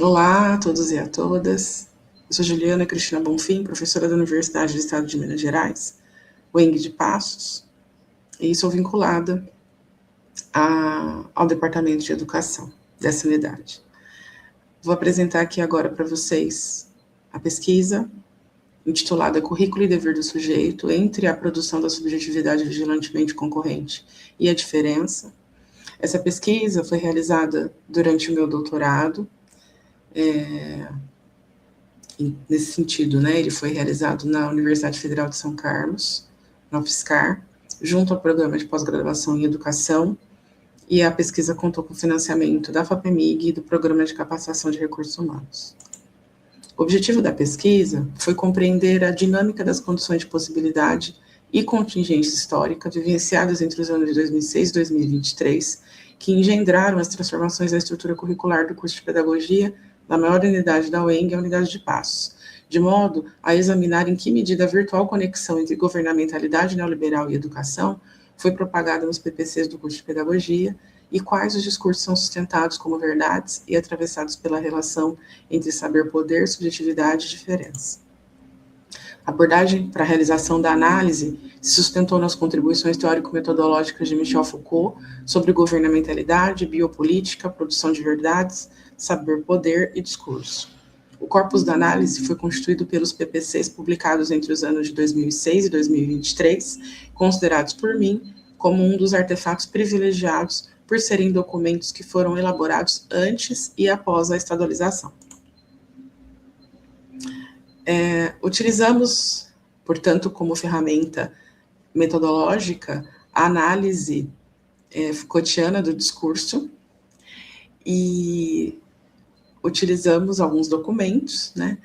Olá a todos e a todas. Eu sou Juliana Cristina Bonfim, professora da Universidade do Estado de Minas Gerais, UENG de Passos, e sou vinculada ao Departamento de Educação dessa unidade. Vou apresentar aqui agora para vocês a pesquisa intitulada Currículo e Dever do Sujeito entre a produção da subjetividade vigilantemente concorrente e a diferença. Essa pesquisa foi realizada durante o meu doutorado, nesse sentido, né? Ele foi realizado na Universidade Federal de São Carlos, na UFSCar, junto ao Programa de Pós-Graduação em Educação, e a pesquisa contou com financiamento da FAPEMIG e do Programa de Capacitação de Recursos Humanos. O objetivo da pesquisa foi compreender a dinâmica das condições de possibilidade e contingência histórica vivenciadas entre os anos de 2006 e 2023, que engendraram as transformações da estrutura curricular do curso de Pedagogia da maior unidade da UENG, a unidade de Passos, de modo a examinar em que medida a virtual conexão entre governamentalidade neoliberal e educação foi propagada nos PPCs do curso de Pedagogia e quais os discursos são sustentados como verdades e atravessados pela relação entre saber-poder, subjetividade e diferença. A abordagem para a realização da análise se sustentou nas contribuições teórico-metodológicas de Michel Foucault sobre governamentalidade, biopolítica, produção de verdades, saber-poder e discurso. O corpus da análise foi constituído pelos PPCs publicados entre os anos de 2006 e 2023, considerados por mim como um dos artefatos privilegiados por serem documentos que foram elaborados antes e após a estadualização. Utilizamos, portanto, como ferramenta metodológica a análise Foucaultiana do discurso e utilizamos alguns documentos, né,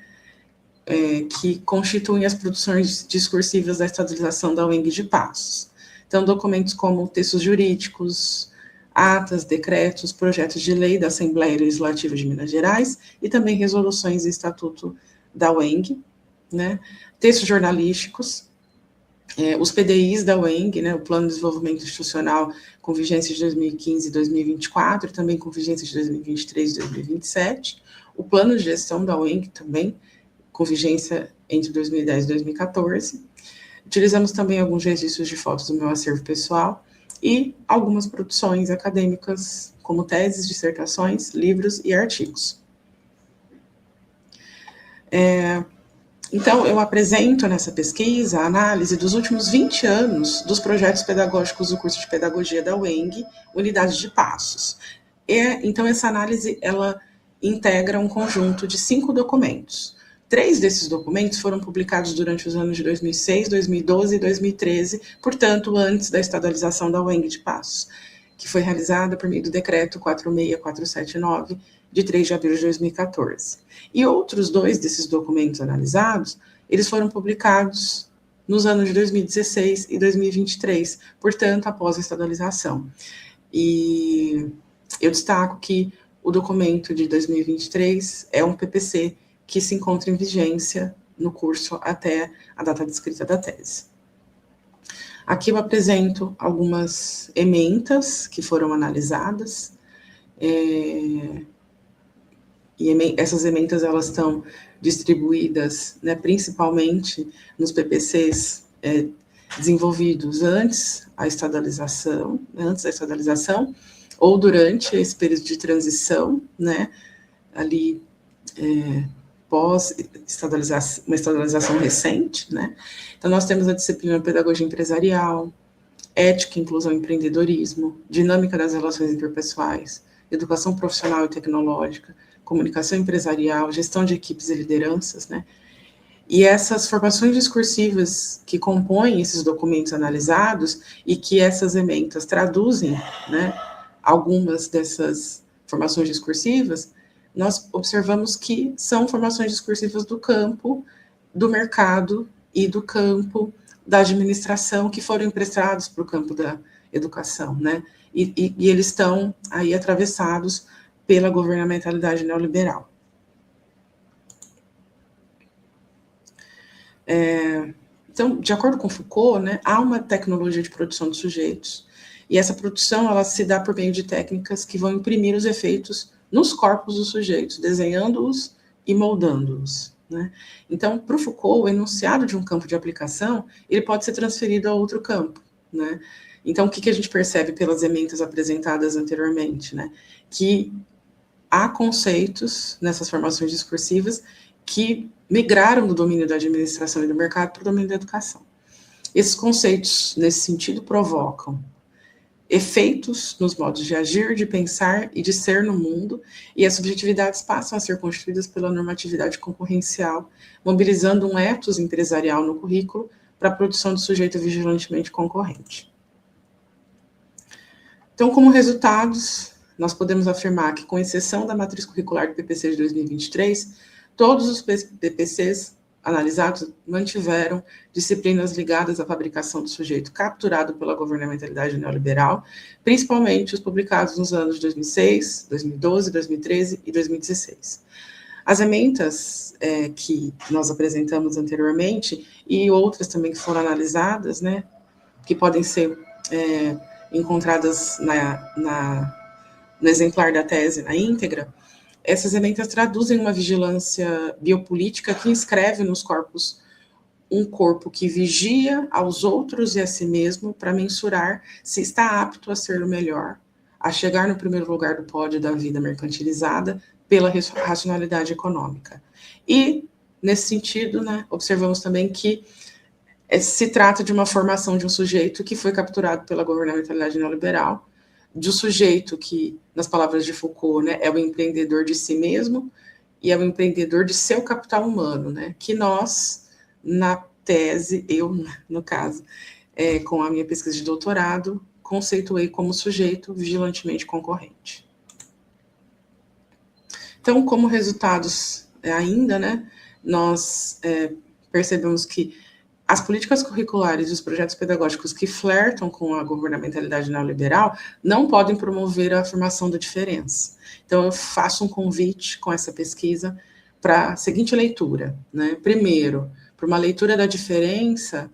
que constituem as produções discursivas da estadualização da UENG de Passos. Então, documentos como textos jurídicos, atas, decretos, projetos de lei da Assembleia Legislativa de Minas Gerais e também resoluções e estatuto da UENG, né, textos jornalísticos, os PDIs da UENG, né, o Plano de Desenvolvimento Institucional com vigência de 2015 e 2024, também com vigência de 2023 e 2027, o Plano de Gestão da UENG também, com vigência entre 2010 e 2014. Utilizamos também alguns registros de fotos do meu acervo pessoal e algumas produções acadêmicas, como teses, dissertações, livros e artigos. Então, eu apresento nessa pesquisa a análise dos últimos 20 anos dos projetos pedagógicos do curso de Pedagogia da UENG, Unidade de Passos. Então, essa análise, ela integra um conjunto de 5 documentos. 3 desses documentos foram publicados durante os anos de 2006, 2012 e 2013, portanto, antes da estadualização da UENG de Passos, que foi realizada por meio do decreto 46479, de 3 de abril de 2014. E outros 2 desses documentos analisados, eles foram publicados nos anos de 2016 e 2023, portanto, após a estadualização. E eu destaco que o documento de 2023 é um PPC que se encontra em vigência no curso até a data de escrita da tese. Aqui eu apresento algumas ementas que foram analisadas, e essas ementas elas estão distribuídas, né, principalmente nos PPCs desenvolvidos antes da estadualização, ou durante esse período de transição, né, ali pós-estadualização, uma estadualização recente, né. Então, nós temos a disciplina Pedagogia Empresarial, Ética, Inclusão e Empreendedorismo, Dinâmica das Relações Interpessoais, Educação Profissional e Tecnológica, Comunicação Empresarial, Gestão de Equipes e Lideranças, né? E essas formações discursivas que compõem esses documentos analisados e que essas ementas traduzem, né, algumas dessas formações discursivas, nós observamos que são formações discursivas do campo, do mercado e do campo da administração que foram emprestados para o campo da educação, né? E eles estão aí atravessados pela governamentalidade neoliberal. Então, de acordo com Foucault, né, há uma tecnologia de produção dos sujeitos, e essa produção ela se dá por meio de técnicas que vão imprimir os efeitos nos corpos dos sujeitos, desenhando-os e moldando-os, né? Então, para o Foucault, o enunciado de um campo de aplicação, ele pode ser transferido a outro campo, né? Então, o que a gente percebe pelas ementas apresentadas anteriormente, né? Que há conceitos nessas formações discursivas que migraram do domínio da administração e do mercado para o domínio da educação. Esses conceitos, nesse sentido, provocam efeitos nos modos de agir, de pensar e de ser no mundo, e as subjetividades passam a ser constituídas pela normatividade concorrencial, mobilizando um ethos empresarial no currículo para a produção do sujeito vigilantemente concorrente. Então, como resultados, nós podemos afirmar que, com exceção da matriz curricular do PPC de 2023, todos os PPCs analisados mantiveram disciplinas ligadas à fabricação do sujeito capturado pela governamentalidade neoliberal, principalmente os publicados nos anos de 2006, 2012, 2013 e 2016. As ementas que nós apresentamos anteriormente e outras também que foram analisadas, né, que podem ser encontradas no exemplar da tese na íntegra, essas ementas traduzem uma vigilância biopolítica que inscreve nos corpos um corpo que vigia aos outros e a si mesmo para mensurar se está apto a ser o melhor, a chegar no primeiro lugar do pódio da vida mercantilizada pela racionalidade econômica. E, nesse sentido, né, observamos também que se trata de uma formação de um sujeito que foi capturado pela governamentalidade neoliberal, de um sujeito que, nas palavras de Foucault, né, é o empreendedor de si mesmo e é o empreendedor de seu capital humano, né, que nós, na tese, eu, no caso, com a minha pesquisa de doutorado, conceituei como sujeito vigilantemente concorrente. Então, como resultados ainda, né, nós percebemos que as políticas curriculares e os projetos pedagógicos que flertam com a governamentalidade neoliberal não podem promover a afirmação da diferença. Então, eu faço um convite com essa pesquisa para a seguinte leitura, né? Primeiro, para uma leitura da diferença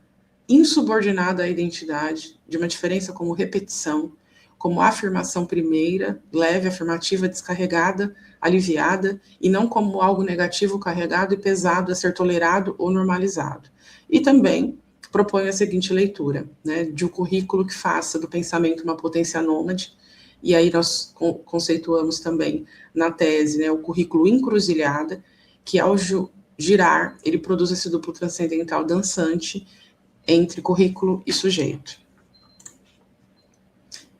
insubordinada à identidade, de uma diferença como repetição, como afirmação primeira, leve, afirmativa, descarregada, aliviada, e não como algo negativo, carregado e pesado a ser tolerado ou normalizado. E também proponho a seguinte leitura, né, de um currículo que faça do pensamento uma potência nômade, e aí nós conceituamos também na tese, né, o currículo encruzilhada, que ao girar, ele produz esse duplo transcendental dançante entre currículo e sujeito.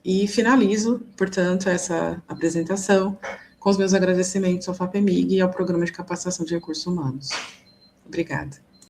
E finalizo, portanto, essa apresentação com os meus agradecimentos ao FAPEMIG e ao Programa de Capacitação de Recursos Humanos. Obrigada.